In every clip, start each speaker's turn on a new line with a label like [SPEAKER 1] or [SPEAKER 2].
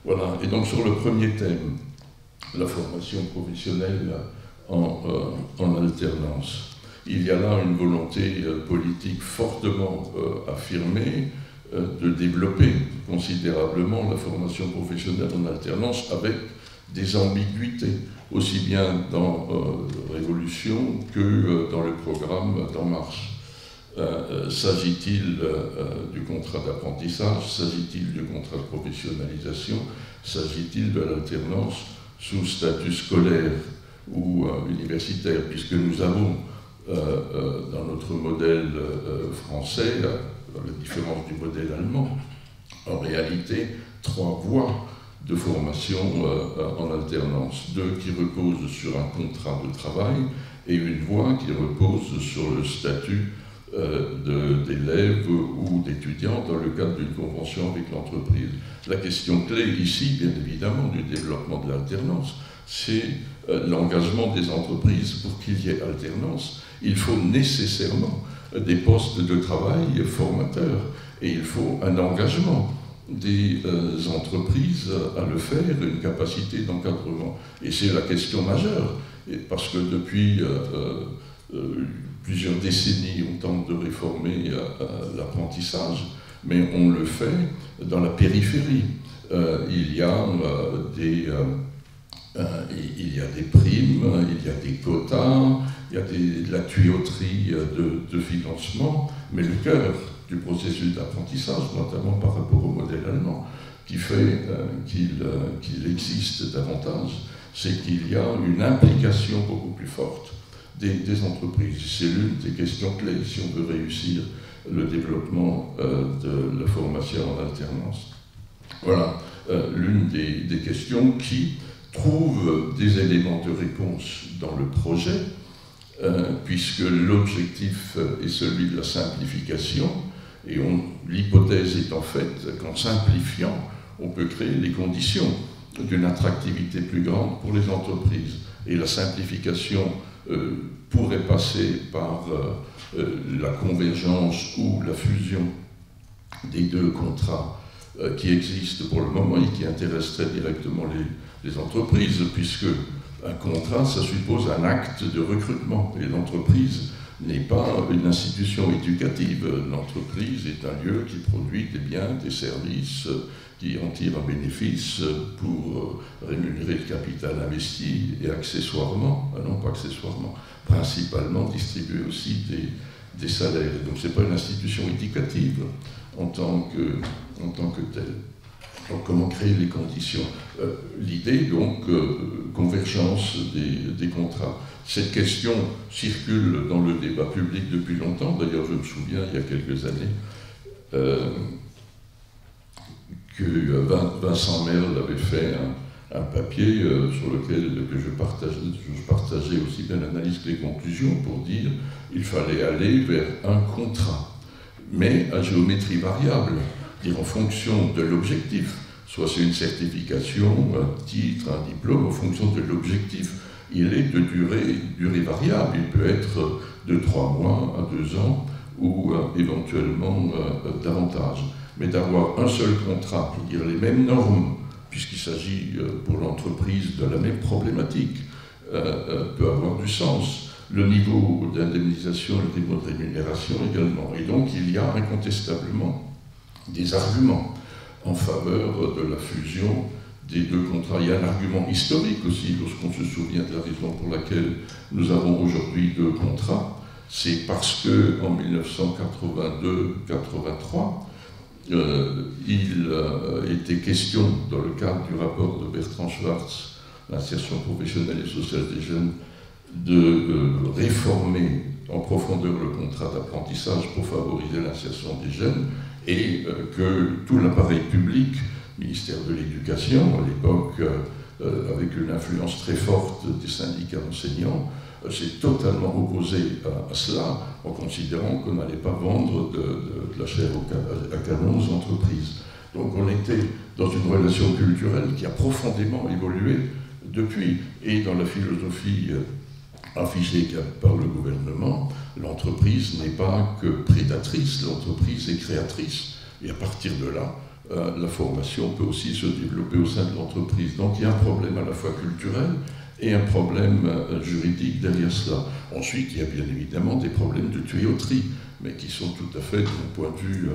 [SPEAKER 1] Voilà, et donc sur le premier thème, la formation professionnelle en alternance, il y a là une volonté politique fortement affirmée de développer considérablement la formation professionnelle en alternance avec des ambiguïtés, aussi bien dans Révolution que dans le programme d'En Marche. S'agit-il du contrat d'apprentissage? S'agit-il du contrat de professionnalisation? S'agit-il de l'alternance sous statut scolaire ou universitaire? Puisque nous avons dans notre modèle français, à la différence du modèle allemand, en réalité 3 voies de formation en alternance. 2 qui reposent sur un contrat de travail et une voie qui repose sur le statut d'élèves ou d'étudiants dans le cadre d'une convention avec l'entreprise. La question clé ici, bien évidemment, du développement de l'alternance, c'est l'engagement des entreprises. Pour qu'il y ait alternance, il faut nécessairement des postes de travail formateurs et il faut un engagement des entreprises à le faire, une capacité d'encadrement. Et c'est la question majeure, parce que depuis plusieurs décennies, on tente de réformer l'apprentissage, mais on le fait dans la périphérie. Il y a des primes, il y a des quotas, il y a de la tuyauterie de financement, mais le cœur du processus d'apprentissage, notamment par rapport au modèle allemand, qui fait qu'il existe davantage, c'est qu'il y a une implication beaucoup plus forte des entreprises. C'est l'une des questions clés si on veut réussir le développement de la formation en alternance. Voilà l'une des questions qui trouve des éléments de réponse dans le projet, puisque l'objectif est celui de la simplification, et l'hypothèse est en fait qu'en simplifiant, on peut créer les conditions d'une attractivité plus grande pour les entreprises. Et la simplification pourrait passer par la convergence ou la fusion des 2 contrats qui existent pour le moment et qui intéresseraient directement les entreprises, puisque un contrat, ça suppose un acte de recrutement, et l'entreprise n'est pas une institution éducative. L'entreprise est un lieu qui produit des biens, des services, qui en tire un bénéfice pour rémunérer le capital investi et accessoirement, non pas accessoirement, principalement distribuer aussi des salaires. Donc ce n'est pas une institution éducative en tant que telle. Donc comment créer les conditions? L'idée donc, convergence des contrats. Cette question circule dans le débat public depuis longtemps. D'ailleurs, je me souviens, il y a quelques années, que Vincent Merle avait fait un papier sur lequel je partageais aussi bien l'analyse que les conclusions pour dire qu'il fallait aller vers un contrat, mais à géométrie variable, dire en fonction de l'objectif. Soit c'est une certification, un titre, un diplôme, en fonction de l'objectif. Il est de durée variable, il peut être de 3 mois à 2 ans ou éventuellement davantage. Mais d'avoir un seul contrat, pour dire les mêmes normes, puisqu'il s'agit pour l'entreprise de la même problématique, peut avoir du sens. Le niveau d'indemnisation, le niveau de rémunération également. Et donc il y a incontestablement des arguments en faveur de la fusion des 2 contrats. Il y a un argument historique aussi, lorsqu'on se souvient de la raison pour laquelle nous avons aujourd'hui 2 contrats. C'est parce qu'en 1982-83, il était question, dans le cadre du rapport de Bertrand Schwartz, l'insertion professionnelle et sociale des jeunes, de réformer en profondeur le contrat d'apprentissage pour favoriser l'insertion des jeunes, et que tout l'appareil public, ministère de l'Éducation, à l'époque, avec une influence très forte des syndicats enseignants, s'est totalement opposé à cela, en considérant qu'on n'allait pas vendre de la chair à canon aux entreprises. Donc on était dans une relation culturelle qui a profondément évolué depuis. Et dans la philosophie affichée par le gouvernement, l'entreprise n'est pas que prédatrice, l'entreprise est créatrice. Et à partir de là, la formation peut aussi se développer au sein de l'entreprise. Donc il y a un problème à la fois culturel et un problème juridique derrière cela. Ensuite, il y a bien évidemment des problèmes de tuyauterie, mais qui sont tout à fait, de mon point de vue,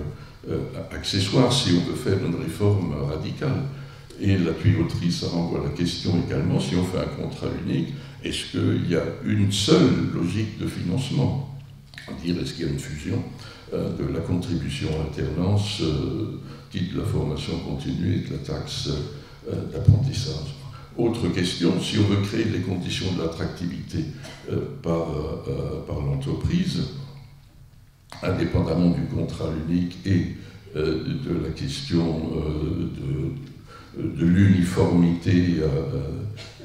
[SPEAKER 1] accessoires si on veut faire une réforme radicale. Et la tuyauterie, ça renvoie à la question également, si on fait un contrat unique, est-ce qu'il y a une seule logique de financement? Dire, est-ce qu'il y a une fusion de la contribution à l'alternance, dite de la formation continue et de la taxe d'apprentissage? Autre question, si on veut créer les conditions de l'attractivité par l'entreprise, indépendamment du contrat unique et de la question de l'uniformité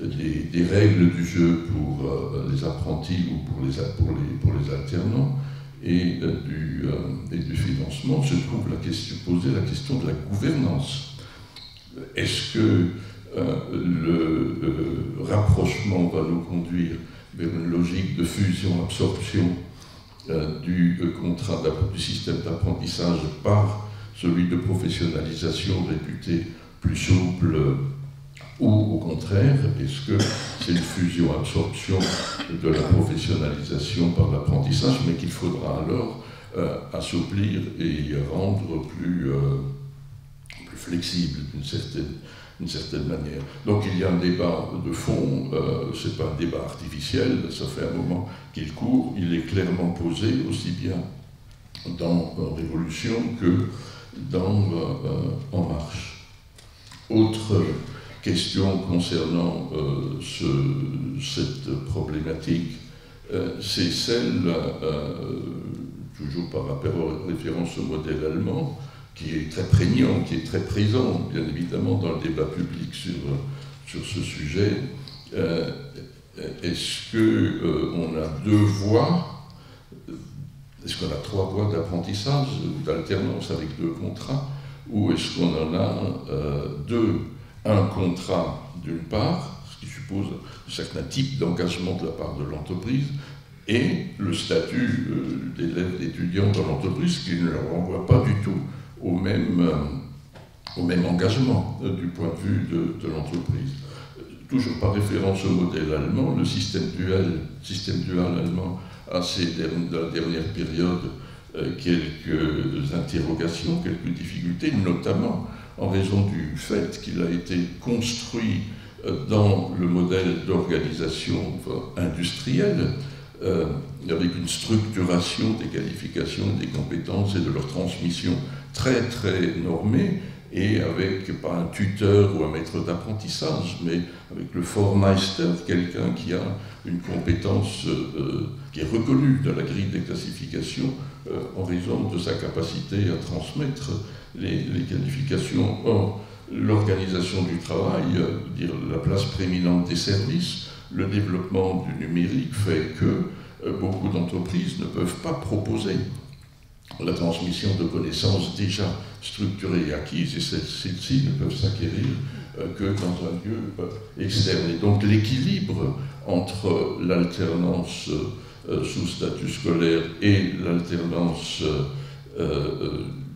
[SPEAKER 1] des règles du jeu pour les apprentis ou pour les alternants et du financement, se trouve poser la question de la gouvernance. Est-ce que le rapprochement va nous conduire vers une logique de fusion-absorption du système d'apprentissage par celui de professionnalisation réputé plus souple, ou au contraire, est-ce que c'est une fusion-absorption de la professionnalisation par l'apprentissage, mais qu'il faudra alors assouplir et rendre plus flexible d'une certaine manière. Donc il y a un débat de fond, ce n'est pas un débat artificiel, ça fait un moment qu'il court, il est clairement posé aussi bien dans Révolution que dans En Marche. Autre question concernant cette problématique, c'est celle, toujours par référence au modèle allemand, qui est très prégnant, qui est très présent, bien évidemment, dans le débat public sur ce sujet. Est-ce qu'on a deux voies? Est-ce qu'on a trois voies d'apprentissage ou d'alternance avec deux contrats? Ou est-ce qu'on en a deux? Un contrat d'une part, ce qui suppose un certain type d'engagement de la part de l'entreprise, et le statut d'élève, d'étudiant dans l'entreprise qui ne leur renvoie pas du tout au même engagement du point de vue de l'entreprise. Toujours par référence au modèle allemand, le système dual allemand a, dans la dernière période, quelques interrogations, quelques difficultés, notamment en raison du fait qu'il a été construit dans le modèle d'organisation industrielle, avec une structuration des qualifications, des compétences et de leur transmission très très normée, et avec pas un tuteur ou un maître d'apprentissage, mais avec le Vormeister, quelqu'un qui a une compétence qui est reconnue dans la grille des classifications en raison de sa capacité à transmettre les qualifications. Or, l'organisation du travail, dire la place prééminente des services, le développement du numérique fait que beaucoup d'entreprises ne peuvent pas proposer la transmission de connaissances déjà structurées et acquises, et celles-ci ne peuvent s'acquérir que dans un lieu externe. Et donc l'équilibre entre l'alternance sous statut scolaire et l'alternance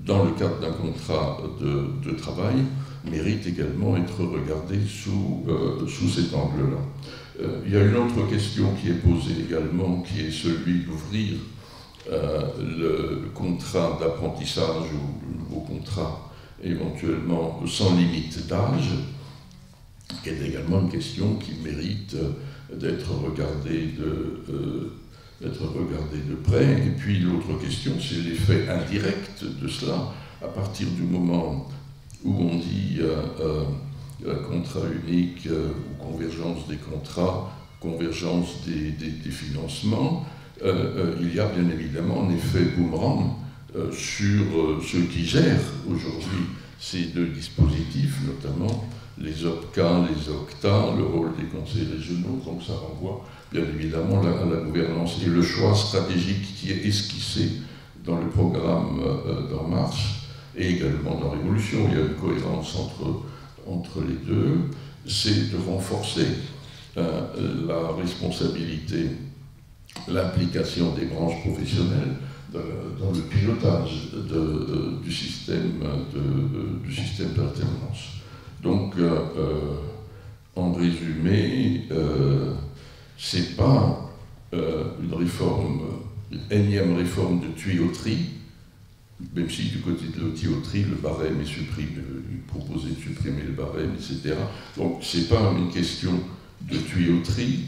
[SPEAKER 1] dans le cadre d'un contrat de travail mérite également être regardé sous cet angle-là. Il y a une autre question qui est posée également, qui est celui d'ouvrir le contrat d'apprentissage ou le nouveau contrat éventuellement sans limite d'âge, qui est également une question qui mérite d'être regardée de près. Et puis l'autre question, c'est l'effet indirect de cela, à partir du moment où on dit contrat unique ou convergence des contrats, convergence des financements. Il y a bien évidemment un effet boomerang sur ceux qui gèrent aujourd'hui ces deux dispositifs, notamment les OPCA, les OCTA, le rôle des conseils régionaux. Donc ça renvoie bien évidemment à la gouvernance et le choix stratégique qui est esquissé dans le programme d'En Marche et également dans Révolution. Il y a une cohérence entre les deux, c'est de renforcer la responsabilité, l'implication des branches professionnelles dans le pilotage du système d'alternance. Donc, en résumé, c'est pas une réforme, une énième réforme de tuyauterie, même si du côté de la tuyauterie, le barème est supprimé, il proposait de supprimer le barème, etc. Donc, c'est pas une question de tuyauterie,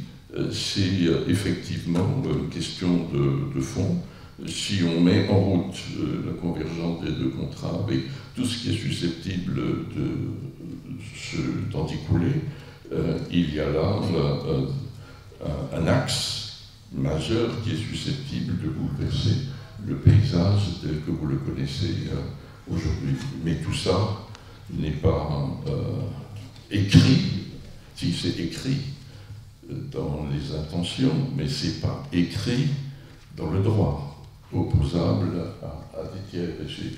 [SPEAKER 1] c'est effectivement une question de fond. Si on met en route la convergence des deux contrats avec tout ce qui est susceptible d'en découler, il y a là un axe majeur qui est susceptible de bouleverser le paysage tel que vous le connaissez aujourd'hui. Mais tout ça n'est pas écrit, si c'est écrit dans les intentions, mais c'est pas écrit dans le droit, opposable à des tiers. Et c'est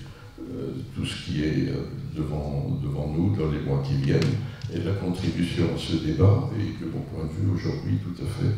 [SPEAKER 1] tout ce qui est devant nous dans les mois qui viennent, et la contribution à ce débat est, de mon point de vue, aujourd'hui tout à fait